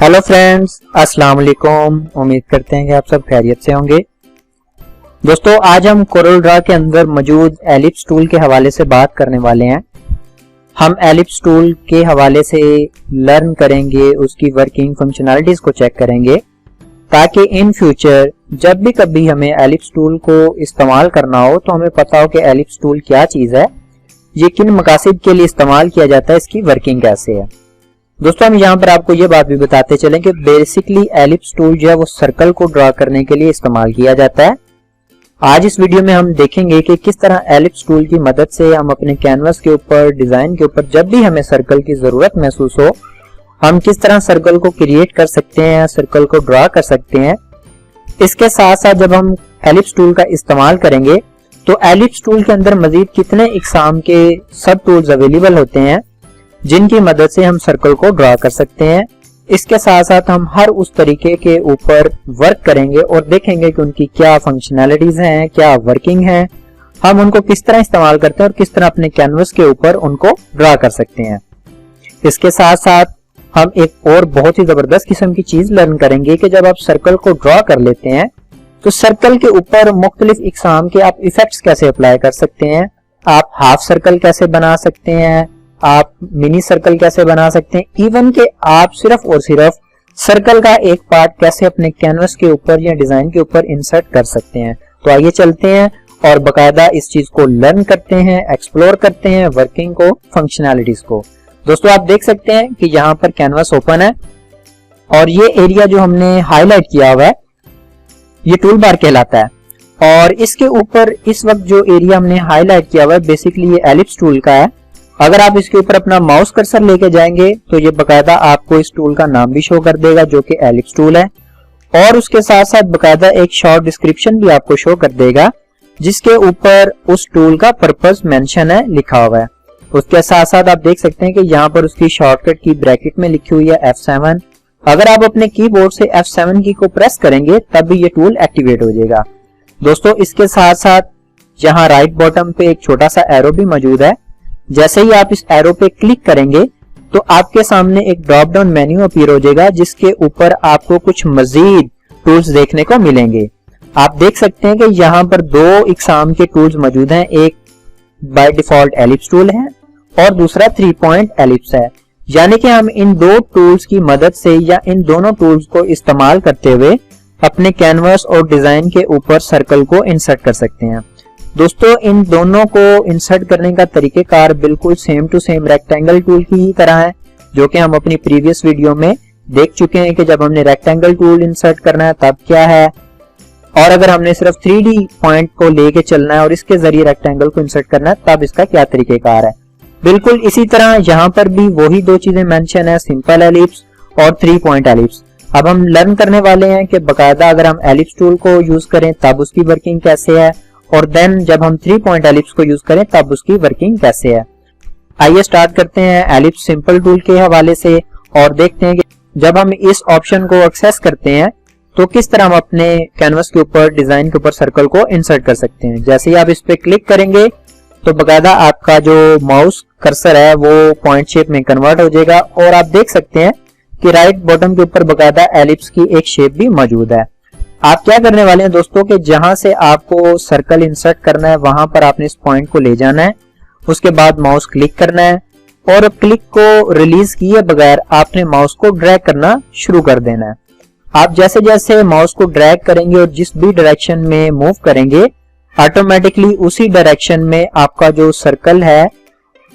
Hello friends, अस्सलाम वालेकुम। उम्मीद करते हैं कि आप सब खैरियत से होंगे। दोस्तों, आज हम कोरल ड्रा के अंदर मौजूद एलिप्स टूल के हवाले से बात करने वाले हैं। हम एलिप्स टूल के हवाले से लर्न करेंगे, उसकी वर्किंग फंक्शनैलिटीज को चेक करेंगे ताकि इन फ्यूचर जब भी कभी हमें एलिप्स टूल को इस्तेमाल करना हो तो हमें पता हो कि एलिप्स टूल क्या चीज़ है, ये किन मकासद के लिए इस्तेमाल किया जाता है, इसकी वर्किंग कैसे है। दोस्तों, हम यहाँ पर आपको ये बात भी बताते चलें कि बेसिकली एलिप्स टूल जो है वो सर्कल को ड्रा करने के लिए इस्तेमाल किया जाता है। आज इस वीडियो में हम देखेंगे कि किस तरह एलिप्स टूल की मदद से हम अपने कैनवस के ऊपर, डिजाइन के ऊपर जब भी हमें सर्कल की जरूरत महसूस हो, हम किस तरह सर्कल को क्रिएट कर सकते हैं, सर्कल को ड्रा कर सकते हैं। इसके साथ साथ जब हम एलिप्स टूल का इस्तेमाल करेंगे तो एलिप्स टूल के अंदर मजीद कितने इकसाम के सब टूल्स अवेलेबल होते हैं जिनकी मदद से हम सर्कल को ड्रा कर सकते हैं। इसके साथ साथ हम हर उस तरीके के ऊपर वर्क करेंगे और देखेंगे कि उनकी क्या फंक्शनैलिटीज हैं, क्या वर्किंग है, हम उनको किस तरह इस्तेमाल करते हैं और किस तरह अपने कैनवस के ऊपर उनको ड्रा कर सकते हैं। इसके साथ साथ हम एक और बहुत ही जबरदस्त किस्म की चीज लर्न करेंगे कि जब आप सर्कल को ड्रा कर लेते हैं तो सर्कल के ऊपर मुख्तलिफ इकसाम के आप इफेक्ट्स कैसे अप्लाई कर सकते हैं। आप हाफ सर्कल कैसे बना सकते हैं, आप मिनी सर्कल कैसे बना सकते हैं, इवन के आप सिर्फ और सिर्फ सर्कल का एक पार्ट कैसे अपने कैनवस के ऊपर या डिजाइन के ऊपर इंसर्ट कर सकते हैं। तो आइए चलते हैं और बकायदा इस चीज को लर्न करते हैं, एक्सप्लोर करते हैं, वर्किंग को, फंक्शनैलिटीज को। दोस्तों, आप देख सकते हैं कि यहाँ पर कैनवस ओपन है और ये एरिया जो हमने हाईलाइट किया हुआ है ये टूल बार कहलाता है और इसके ऊपर इस वक्त जो एरिया हमने हाईलाइट किया हुआ है बेसिकली ये एलिप्स टूल का है। अगर आप इसके ऊपर अपना माउस कर्सर लेके जाएंगे तो ये बकायदा आपको इस टूल का नाम भी शो कर देगा जो कि एलिप्स टूल है और उसके साथ साथ बकायदा एक शॉर्ट डिस्क्रिप्शन भी आपको शो कर देगा जिसके ऊपर उस टूल का पर्पस मेंशन है, लिखा हुआ है। उसके साथ साथ आप देख सकते हैं कि यहाँ पर उसकी शॉर्टकट की ब्रैकेट में लिखी हुई है F7। अगर आप अपने कीबोर्ड से F7 की को प्रेस करेंगे तब भी ये टूल एक्टिवेट हो जाएगा। दोस्तों, इसके साथ साथ यहाँ राइट बॉटम पे एक छोटा सा एरो भी मौजूद है। जैसे ही आप इस एरो पे क्लिक करेंगे तो आपके सामने एक ड्रॉप डाउन मेन्यू अपीयर हो जाएगा जिसके ऊपर आपको कुछ मजीद टूल्स देखने को मिलेंगे। आप देख सकते हैं कि यहाँ पर दो इकसाम के टूल्स मौजूद हैं, एक बाय डिफॉल्ट एलिप्स टूल है और दूसरा 3 पॉइंट एलिप्स है। यानी कि हम इन दो टूल्स की मदद से या इन दोनों टूल्स को इस्तेमाल करते हुए अपने कैनवस और डिजाइन के ऊपर सर्कल को इंसर्ट कर सकते हैं। दोस्तों, इन दोनों को इंसर्ट करने का तरीकेकार बिल्कुल same to same rectangle tool की ही तरह है जो कि हम अपनी प्रीवियस वीडियो में देख चुके हैं कि जब हमने रेक्टेंगल टूल इंसर्ट करना है तब क्या है और अगर हमने सिर्फ 3D पॉइंट को लेके चलना है और इसके जरिए रेक्टेंगल को इंसर्ट करना है तब इसका क्या तरीकेकार है। बिल्कुल इसी तरह यहाँ पर भी वही दो चीजें मेंशन है, सिंपल एलिप्स और 3 पॉइंट एलिप्स। अब हम लर्न करने वाले हैं कि बकायदा अगर हम एलिप्स टूल को यूज करें तब उसकी वर्किंग कैसे है और देन जब हम 3 पॉइंट एलिप्स को यूज करें तब उसकी वर्किंग कैसे है। आइए स्टार्ट करते हैं एलिप्स सिंपल टूल के हवाले से और देखते हैं कि जब हम इस ऑप्शन को एक्सेस करते हैं तो किस तरह हम अपने कैनवस के ऊपर, डिजाइन के ऊपर सर्कल को इंसर्ट कर सकते हैं। जैसे ही आप इस पे क्लिक करेंगे तो बकायदा आपका जो माउस कर्सर है वो पॉइंट शेप में कन्वर्ट हो जाएगा और आप देख सकते हैं कि राइट बॉटम के ऊपर बकायदा एलिप्स की एक शेप भी मौजूद है। आप क्या करने वाले हैं दोस्तों कि जहां से आपको सर्कल इंसर्ट करना है वहां पर आपने इस पॉइंट को ले जाना है, उसके बाद माउस क्लिक करना है और क्लिक को रिलीज किए बगैर आपने माउस को ड्रैग करना शुरू कर देना है। आप जैसे जैसे माउस को ड्रैग करेंगे और जिस भी डायरेक्शन में मूव करेंगे ऑटोमेटिकली उसी डायरेक्शन में आपका जो सर्कल है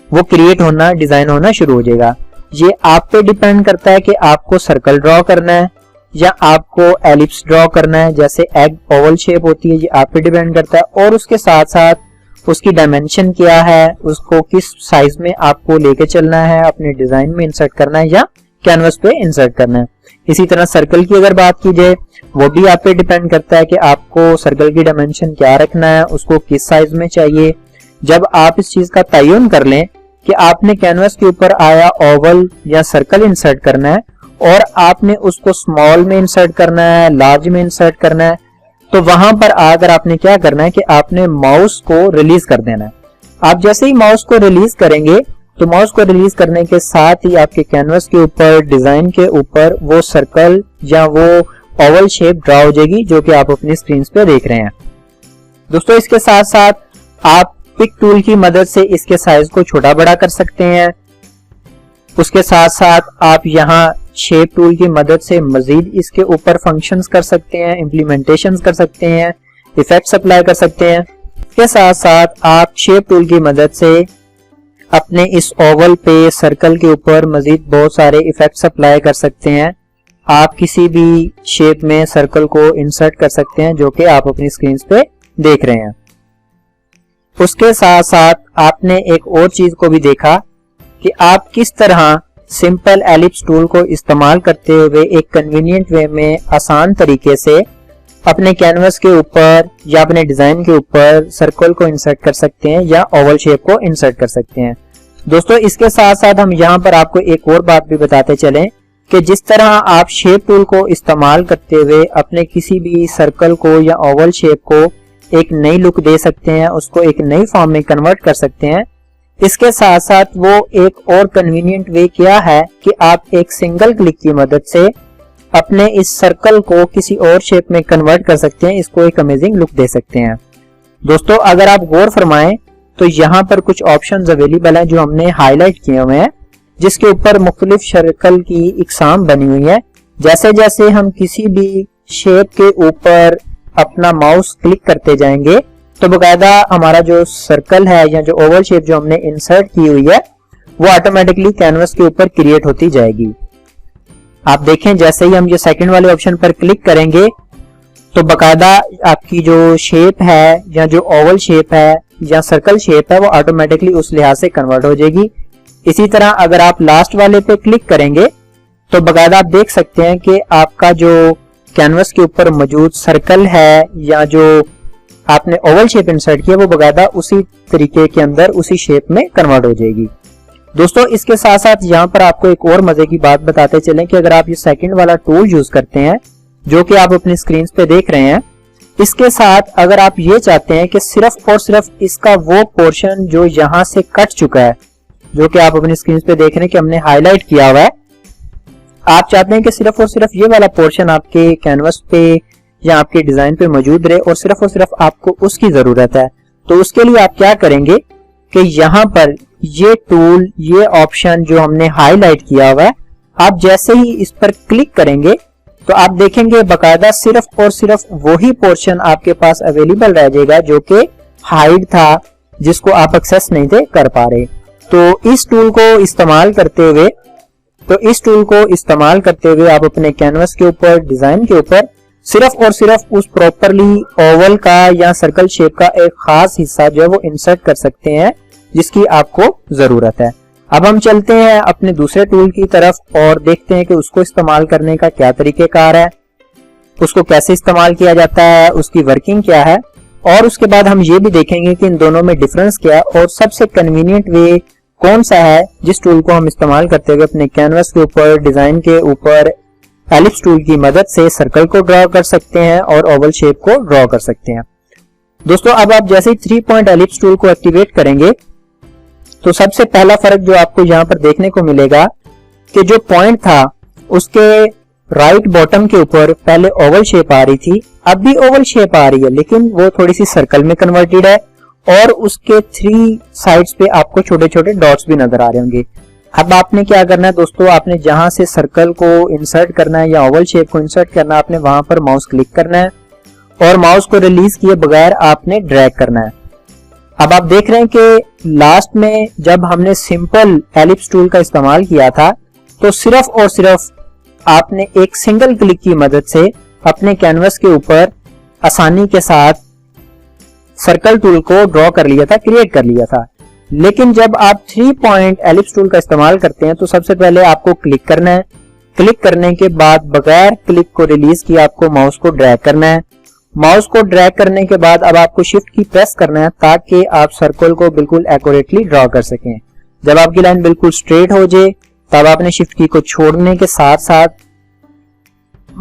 वो क्रिएट होना, डिजाइन होना शुरू हो जाएगा। ये आप पे डिपेंड करता है कि आपको सर्कल ड्रॉ करना है या आपको एलिप्स ड्रॉ करना है। जैसे एग ओवल शेप होती है, ये आप पे डिपेंड करता है और उसके साथ साथ उसकी डायमेंशन क्या है, उसको किस साइज में आपको लेके चलना है, अपने डिजाइन में इंसर्ट करना है या कैनवस पे इंसर्ट करना है। इसी तरह सर्कल की अगर बात की जाए वो भी आप पे डिपेंड करता है कि आपको सर्कल की डायमेंशन क्या रखना है, उसको किस साइज में चाहिए। जब आप इस चीज का तयन कर लें कि आपने कैनवस के ऊपर आया ओवल या सर्कल इंसर्ट करना है और आपने उसको स्मॉल में इंसर्ट करना है, लार्ज में इंसर्ट करना है, तो वहां पर आकर आपने क्या करना है कि आपने माउस को रिलीज कर देना है। आप जैसे ही माउस को रिलीज करेंगे तो माउस को रिलीज करने के साथ ही आपके कैनवस के ऊपर, डिजाइन के ऊपर वो सर्कल या वो ओवल शेप ड्रा हो जाएगी जो कि आप अपनी स्क्रीन पे देख रहे हैं। दोस्तों इसके साथ साथ आप पिक टूल की मदद से इसके साइज को छोटा बड़ा कर सकते हैं। उसके साथ साथ आप यहाँ शेप टूल की मदद से मजीद इसके ऊपर फंक्शंस कर सकते हैं, इम्प्लीमेंटेशंस कर सकते हैं, इफेक्ट्स अप्लाई कर सकते हैं। इसके साथ साथ आप शेप टूल की मदद से अपने इस ओवल पे, सर्कल के ऊपर मजीद बहुत सारे इफेक्ट्स अप्लाई कर सकते हैं। आप किसी भी शेप में सर्कल को इंसर्ट कर सकते हैं जो कि आप अपनी स्क्रीन पे देख रहे हैं। उसके साथ साथ आपने एक और चीज को भी देखा कि आप किस तरह सिंपल एलिप्स टूल को इस्तेमाल करते हुए एक कन्वीनियंट वे में आसान तरीके से अपने कैनवस के ऊपर या अपने डिजाइन के ऊपर सर्कल को इंसर्ट कर सकते हैं या ओवल शेप को इंसर्ट कर सकते हैं। दोस्तों इसके साथ साथ हम यहाँ पर आपको एक और बात भी बताते चलें कि जिस तरह आप शेप टूल को इस्तेमाल करते हुए अपने किसी भी सर्कल को या ओवल शेप को एक नई लुक दे सकते हैं, उसको एक नई फॉर्म में कन्वर्ट कर सकते हैं, इसके साथ साथ वो एक और कन्वीनियंट वे क्या है कि आप एक सिंगल क्लिक की मदद से अपने इस सर्कल को किसी और शेप में कन्वर्ट कर सकते हैं, इसको एक अमेजिंग लुक दे सकते हैं। दोस्तों अगर आप गौर फरमाएं तो यहाँ पर कुछ ऑप्शंस अवेलेबल हैं जो हमने हाईलाइट किए हुए हैं, जिसके ऊपर मुख्तलिफ सर्कल की इकसाम बनी हुई है। जैसे जैसे हम किसी भी शेप के ऊपर अपना माउस क्लिक करते जाएंगे तो बकायदा हमारा जो सर्कल है या जो ओवल शेप जो हमने इंसर्ट की हुई है वो ऑटोमेटिकली कैनवस के ऊपर क्रिएट होती जाएगी। आप देखें जैसे ही हम ये सेकंड वाले ऑप्शन पर क्लिक करेंगे तो बकायदा आपकी जो शेप है या जो ओवल शेप है या सर्कल शेप है वो ऑटोमेटिकली उस लिहाज से कन्वर्ट हो जाएगी। इसी तरह अगर आप लास्ट वाले पे क्लिक करेंगे तो बकायदा आप देख सकते हैं कि आपका जो कैनवस के ऊपर मौजूद सर्कल है या जो आपने ओवल शेप इंसर्ट किया वो बकायदा उसी तरीके के अंदर उसी शेप में कन्वर्ट हो जाएगी। दोस्तों इसके साथ साथ यहाँ पर आपको एक और मजे की बात बताते चलें कि अगर आप ये सेकंड वाला टूल यूज करते हैं जो कि आप अपनी स्क्रीन पे देख रहे हैं, इसके साथ अगर आप ये चाहते हैं कि सिर्फ और सिर्फ इसका वो पोर्शन जो यहाँ से कट चुका है, जो कि आप अपनी स्क्रीन पे देख रहे हैं कि हमने हाईलाइट किया हुआ है, आप चाहते हैं कि सिर्फ और सिर्फ ये वाला पोर्शन आपके कैनवस पे या आपके डिजाइन पे मौजूद रहे और सिर्फ आपको उसकी जरूरत है, तो उसके लिए आप क्या करेंगे कि यहाँ पर ये टूल, ये ऑप्शन जो हमने हाईलाइट किया हुआ है, आप जैसे ही इस पर क्लिक करेंगे तो आप देखेंगे बकायदा सिर्फ और सिर्फ वही पोर्शन आपके पास अवेलेबल रह जाएगा जो कि हाइड था, जिसको आप एक्सेस नहीं थे कर पा रहे। तो इस टूल को इस्तेमाल करते हुए आप अपने कैनवस के ऊपर, डिजाइन के ऊपर सिर्फ और सिर्फ उस प्रॉपरली ओवल का या सर्कल शेप का एक खास हिस्सा जो है वो इंसर्ट कर सकते हैं जिसकी आपको जरूरत है। अब हम चलते हैं अपने दूसरे टूल की तरफ और देखते हैं कि उसको इस्तेमाल करने का क्या तरीकेकार है, उसको कैसे इस्तेमाल किया जाता है, उसकी वर्किंग क्या है, और उसके बाद हम ये भी देखेंगे कि इन दोनों में डिफरेंस क्या है और सबसे कन्वीनियंट वे कौन सा है जिस टूल को हम इस्तेमाल करते हुए अपने कैनवस के ऊपर, डिजाइन के ऊपर एलिप्स टूल की मदद से सर्कल को ड्रॉ कर सकते हैं और ओवल शेप को ड्रॉ कर सकते हैं। दोस्तों अब आप जैसे ही 3 पॉइंट एलिप्स टूल को एक्टिवेट करेंगे तो सबसे पहला फर्क जो आपको यहाँ पर देखने को मिलेगा कि जो पॉइंट था उसके राइट बॉटम के ऊपर पहले ओवल शेप आ रही थी, अब भी ओवल शेप आ रही है लेकिन वो थोड़ी सी सर्कल में कन्वर्टेड है और उसके 3 साइड्स पे आपको छोटे छोटे डॉट्स भी नजर आ रहे होंगे। अब आपने क्या करना है दोस्तों, आपने जहां से सर्कल को इंसर्ट करना है या ओवल शेप को इंसर्ट करना है, आपने वहां पर माउस क्लिक करना है और माउस को रिलीज किए बगैर आपने ड्रैग करना है। अब आप देख रहे हैं कि लास्ट में जब हमने सिंपल एलिप्स टूल का इस्तेमाल किया था तो सिर्फ और सिर्फ आपने एक सिंगल क्लिक की मदद से अपने कैनवस के ऊपर आसानी के साथ सर्कल टूल को ड्रॉ कर लिया था, क्रिएट कर लिया था। लेकिन जब आप 3 पॉइंट एलिप्स टूल का इस्तेमाल करते हैं तो सबसे पहले आपको क्लिक करना है, क्लिक करने के बाद बगैर क्लिक को रिलीज किए आपको माउस को ड्रैग करना है। माउस को ड्रैग करने के बाद अब आपको शिफ्ट की प्रेस करना है ताकि आप सर्कल को बिल्कुल एक्यूरेटली ड्रॉ कर सकें। जब आपकी लाइन बिल्कुल स्ट्रेट हो जाए तब आपने शिफ्ट की को छोड़ने के साथ साथ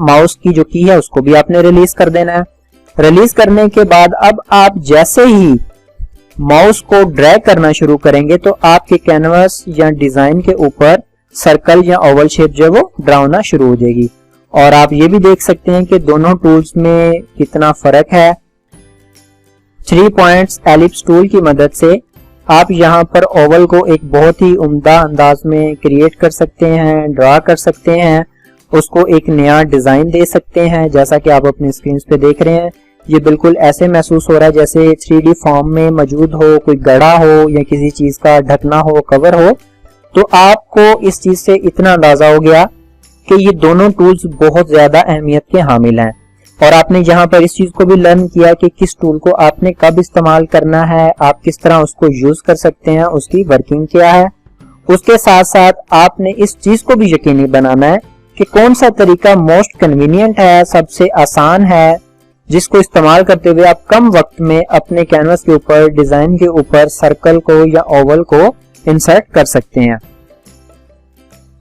माउस की जो की है उसको भी आपने रिलीज कर देना है। रिलीज करने के बाद अब आप जैसे ही माउस को ड्रैग करना शुरू करेंगे तो आपके कैनवास या डिजाइन के ऊपर सर्कल या ओवल शेप जो है वो ड्रा होना शुरू हो जाएगी। और आप ये भी देख सकते हैं कि दोनों टूल्स में कितना फर्क है। 3 पॉइंट्स एलिप्स टूल की मदद से आप यहाँ पर ओवल को एक बहुत ही उम्दा अंदाज में क्रिएट कर सकते हैं, ड्रा कर सकते हैं, उसको एक नया डिजाइन दे सकते हैं। जैसा कि आप अपनी स्क्रीन पे देख रहे हैं, ये बिल्कुल ऐसे महसूस हो रहा है जैसे 3D फॉर्म में मौजूद हो, कोई गड़ा हो या किसी चीज का ढकना हो, कवर हो। तो आपको इस चीज से इतना अंदाजा हो गया कि ये दोनों टूल्स बहुत ज्यादा अहमियत के हामिल हैं। और आपने यहाँ पर इस चीज को भी लर्न किया कि किस टूल को आपने कब इस्तेमाल करना है, आप किस तरह उसको यूज कर सकते हैं, उसकी वर्किंग क्या है। उसके साथ साथ आपने इस चीज को भी यकीनी बनाना है कि कौन सा तरीका मोस्ट कन्वीनियंट है, सबसे आसान है, जिसको इस्तेमाल करते हुए आप कम वक्त में अपने कैनवस के ऊपर, डिजाइन के ऊपर सर्कल को या ओवल को इंसर्ट कर सकते हैं।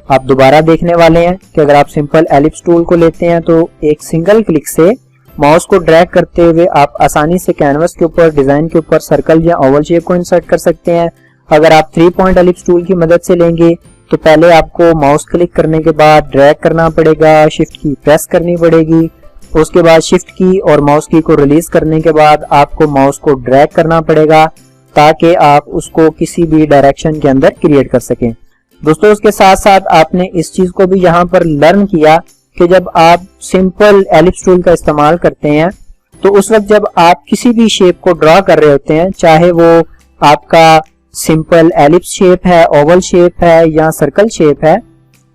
आप दोबारा देखने वाले हैं कि अगर आप सिंपल एलिप्स टूल को लेते हैं तो एक सिंगल क्लिक से माउस को ड्रैग करते हुए आप आसानी से कैनवस के ऊपर, डिजाइन के ऊपर सर्कल या ओवल शेप को इंसर्ट कर सकते हैं। अगर आप 3 पॉइंट एलिप्स टूल की मदद से लेंगे तो पहले आपको माउस क्लिक करने के बाद ड्रैग करना पड़ेगा, शिफ्ट की प्रेस करनी पड़ेगी, उसके बाद शिफ्ट की और माउस की को रिलीज करने के बाद आपको माउस को ड्रैग करना पड़ेगा ताकि आप उसको किसी भी डायरेक्शन के अंदर क्रिएट कर सकें। दोस्तों, उसके साथ साथ आपने इस चीज को भी यहाँ पर लर्न किया कि जब आप सिंपल एलिप्स टूल का इस्तेमाल करते हैं तो उस वक्त जब आप किसी भी शेप को ड्रा कर रहे होते हैं, चाहे वो आपका सिंपल एलिप्स शेप है, ओवल शेप है या सर्कल शेप है,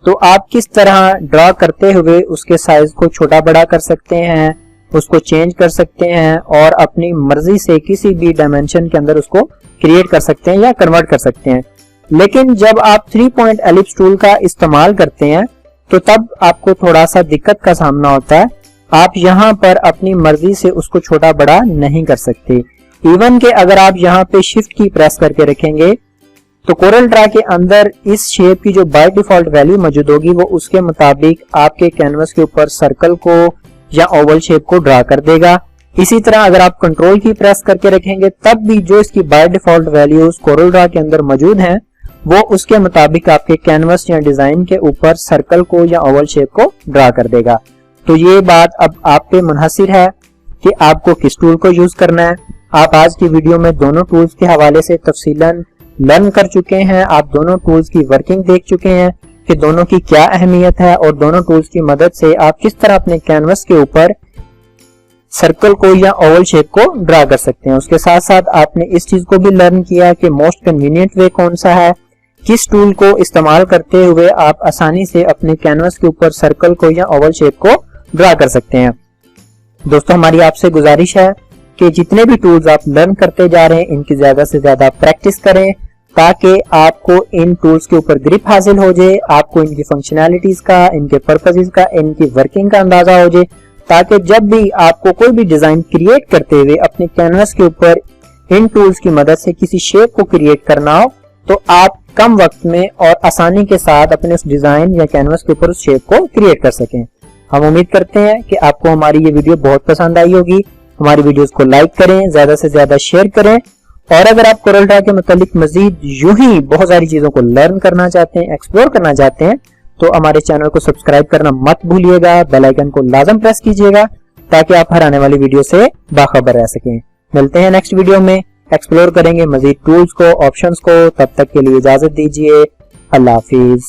तो आप किस तरह ड्रा करते हुए उसके साइज को छोटा बड़ा कर सकते हैं, उसको चेंज कर सकते हैं और अपनी मर्जी से किसी भी डायमेंशन के अंदर उसको क्रिएट कर सकते हैं या कन्वर्ट कर सकते हैं। लेकिन जब आप 3 पॉइंट एलिप्स टूल का इस्तेमाल करते हैं तो तब आपको थोड़ा सा दिक्कत का सामना होता है। आप यहाँ पर अपनी मर्जी से उसको छोटा बड़ा नहीं कर सकते। इवन के अगर आप यहाँ पे शिफ्ट की प्रेस करके रखेंगे तो कोरल ड्रा के अंदर इस शेप की जो बाय डिफॉल्ट वैल्यू मौजूद होगी वो उसके मुताबिक आपके कैनवस के ऊपर सर्कल को या ओवल शेप को ड्रा कर देगा। इसी तरह अगर आप कंट्रोल की प्रेस करके रखेंगे तब भी जो इसकी by default values Corel Draw के अंदर मौजूद हैं वो उसके मुताबिक आपके कैनवस या डिजाइन के ऊपर सर्कल को या ओवल शेप को ड्रा कर देगा। तो ये बात अब आप पे मुनहसिर है कि आपको किस टूल को यूज करना है। आप आज की वीडियो में दोनों टूल्स के हवाले से तफसीलन लर्न कर चुके हैं। आप दोनों टूल्स की वर्किंग देख चुके हैं कि दोनों की क्या अहमियत है और दोनों टूल्स की मदद से आप किस तरह अपने कैनवस के ऊपर सर्कल को या ओवल शेप को ड्रा कर सकते हैं। उसके साथ साथ आपने इस चीज को भी लर्न किया कि मोस्ट कन्वीनियंट वे कौन सा है, किस टूल को इस्तेमाल करते हुए आप आसानी से अपने कैनवस के ऊपर सर्कल को या ओवल शेप को ड्रा कर सकते हैं। दोस्तों, हमारी आपसे गुजारिश है कि जितने भी टूल्स आप लर्न करते जा रहे हैं इनकी ज्यादा से ज्यादा प्रैक्टिस करें ताकि आपको इन टूल्स के ऊपर ग्रिप हासिल हो जाए, आपको इनकी फंक्शनैलिटीज का, इनके पर्पसेस का, इनकी वर्किंग का अंदाजा हो जाए, ताकि जब भी आपको कोई भी डिजाइन क्रिएट करते हुए अपने कैनवस के ऊपर इन टूल्स की मदद से किसी शेप को क्रिएट करना हो तो आप कम वक्त में और आसानी के साथ अपने उस डिजाइन या कैनवस के ऊपर उस शेप को क्रिएट कर सकें। हम उम्मीद करते हैं कि आपको हमारी ये वीडियो बहुत पसंद आई होगी। हमारी वीडियोस को लाइक करें, ज्यादा से ज्यादा शेयर करें और अगर आप कोरल ड्रा के मुतालिक मजीद यूं ही बहुत सारी चीजों को लर्न करना चाहते हैं, एक्सप्लोर करना चाहते हैं तो हमारे चैनल को सब्सक्राइब करना मत भूलिएगा। बेल आइकन को लाजम प्रेस कीजिएगा ताकि आप हर आने वाली वीडियो से बाखबर रह सकें। मिलते हैं नेक्स्ट वीडियो में, एक्सप्लोर करेंगे मजीद टूल्स को, ऑप्शंस को। तब तक के लिए इजाजत दीजिए। अल्लाह हाफिज।